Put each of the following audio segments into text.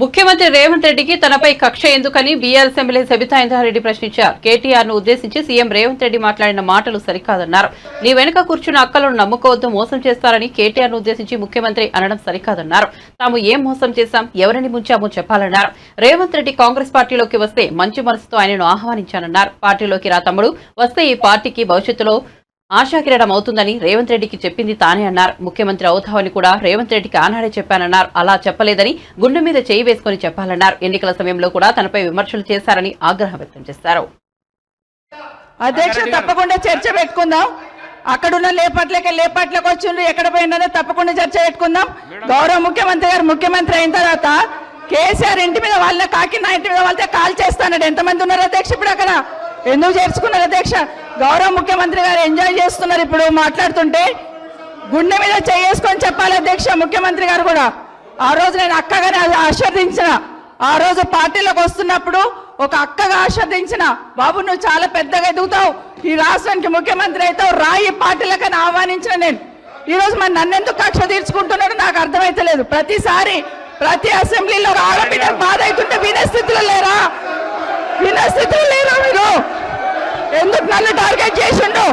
ముఖ్యమంత్రి రేవంత్ రెడ్డికి తనపై కక్ష ఎందుకని బీఆర్ఎస్ ఎమ్మెల్యే సబితా ఇంద్రారెడ్డి ప్రశ్నించారు. కేటీఆర్ ను ఉద్దేశించి సీఎం రేవంత్ రెడ్డి మాట్లాడిన మాటలు సరికాదన్నారు. నీ వెనుక కూర్చున్న అక్కలను నమ్ముకోవద్దు, మోసం చేస్తారని కేటీఆర్ ను ఉద్దేశించి ముఖ్యమంత్రి అనడం సరికాదన్నారు. తాము ఏం మోసం చేశాం, ఎవరిని ముంచామో చెప్పాలన్నారు. రేవంత్ రెడ్డి కాంగ్రెస్ పార్టీలోకి వస్తే మంచి మనసుతో ఆయనను ఆహ్వానించానన్నారు. పార్టీలోకి రా తమ్ముడు, వస్తే ఈ పార్టీకి భవిష్యత్తులో ఆశాకిరణం అవుతుందని రేవంత్ రెడ్డికి చెప్పింది తానే అన్నారు. ముఖ్యమంత్రి అవుతావని కూడా రేవంత్ రెడ్డికి ఆనాడే చెప్పానన్నారు. అలా చెప్పలేదని గుండె మీద చేయి వేసుకుని చెప్పాలన్నారు. ఎన్నికల సమయంలో కూడా తనపై విమర్శలు చేశారని ఆగ్రహం వ్యక్తం చేశారు. అధ్యక్ష, తప్పకుండా చర్చ పెట్టుకుందాం. అక్కడున్న లేపాట్లకు వచ్చిండ్రు, ఎక్కడ పోయిందో తప్పకుండా చర్చ పెట్టుకుందాం. గౌరవ ముఖ్యమంత్రి గారు ముఖ్యమంత్రి అయిన తర్వాత కేసీఆర్ ఇంటి మీద వాళ్ళ కాకి నా ఇంటి మీద వాళ్ళతో కాల్ చేస్తాడు. ఎంతమంది ఉన్నారు అధ్యక్ష? ఇప్పుడు అక్కడ ఎందుకు చేర్చుకున్నారు అధ్యక్ష? గౌరవ ముఖ్యమంత్రి గారు ఎంజాయ్ చేస్తున్నారు. ఇప్పుడు మాట్లాడుతుంటే గుండె మీద చేసుకొని చెప్పాలి అధ్యక్ష. ముఖ్యమంత్రి గారు కూడా ఆ రోజు నేను అక్కగానే ఆశీర్వదించిన, ఆ రోజు పార్టీలోకి వస్తున్నప్పుడు ఒక అక్కగా ఆశీర్వదించిన, బాబు నువ్వు చాలా పెద్దగా ఎదుగుతావు, ఈ రాష్ట్రానికి ముఖ్యమంత్రి అవుతావు, రాయి పార్టీలకని ఆహ్వానించిన నేను. ఈ రోజు మరి నన్నెందుకు కక్ష తీర్చుకుంటున్నాడు నాకు అర్థమైతలేదు. ప్రతిసారి ప్రతి అసెంబ్లీలో ఆడబిడ్డ బాధ అవుతుంటే వినే స్థితిలో లేరా? మీరు ఎందుకు నన్ను టార్గెట్ చేసిండు?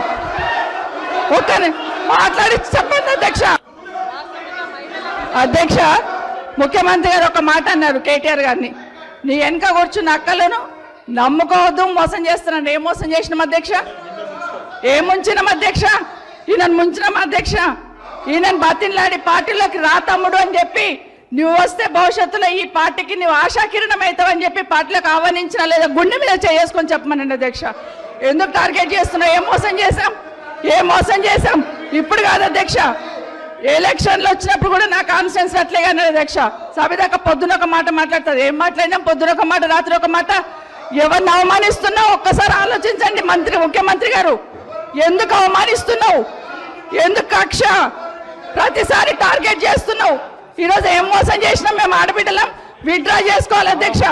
ఒక్కని మాట్లాడి చెప్పండి అధ్యక్ష. అధ్యక్ష, ముఖ్యమంత్రి గారు ఒక మాట అన్నారు కేటీఆర్ గారిని, నీ వెనక కూర్చున్న అక్కలను నమ్ముకోవద్దు, మోసం చేస్తున్నాను. ఏం మోసం చేసినాం అధ్యక్ష? ఏం ముంచినాం అధ్యక్ష? ఈయనను ముంచినాం అధ్యక్ష. ఈయనను బతిన్లాడి పార్టీలోకి రా తమ్ముడు అని చెప్పి, నువ్వు వస్తే భవిష్యత్తులో ఈ పార్టీకి నువ్వు ఆశాకిరణం అవుతావని చెప్పి పార్టీలకు ఆహ్వానించినా లేదా గుండె మీద చేసుకొని చెప్పమనండి అధ్యక్ష. ఎందుకు టార్గెట్ చేస్తున్నావు? ఏం మోసం చేశాం? ఇప్పుడు కాదు అధ్యక్ష, ఎలక్షన్లు వచ్చినప్పుడు కూడా నా కాన్ఫిడెన్స్ అట్లే కానీ అధ్యక్ష. సభదాకా పొద్దున ఒక మాట మాట్లాడుతుంది. ఏం మాట్లాడినాం? పొద్దున ఒక మాట, రాత్రి ఒక మాట. ఎవరిని అవమానిస్తున్నావు ఒక్కసారి ఆలోచించండి ముఖ్యమంత్రి గారు. ఎందుకు అవమానిస్తున్నావు? ఎందుకు కక్ష? ప్రతిసారి టార్గెట్ చేస్తున్నావు. ఈరోజు ఏం మోసం చేసినాం? మేము ఆడబిడ్డలం విత్డ్రా చేసుకోవాలి అధ్యక్ష.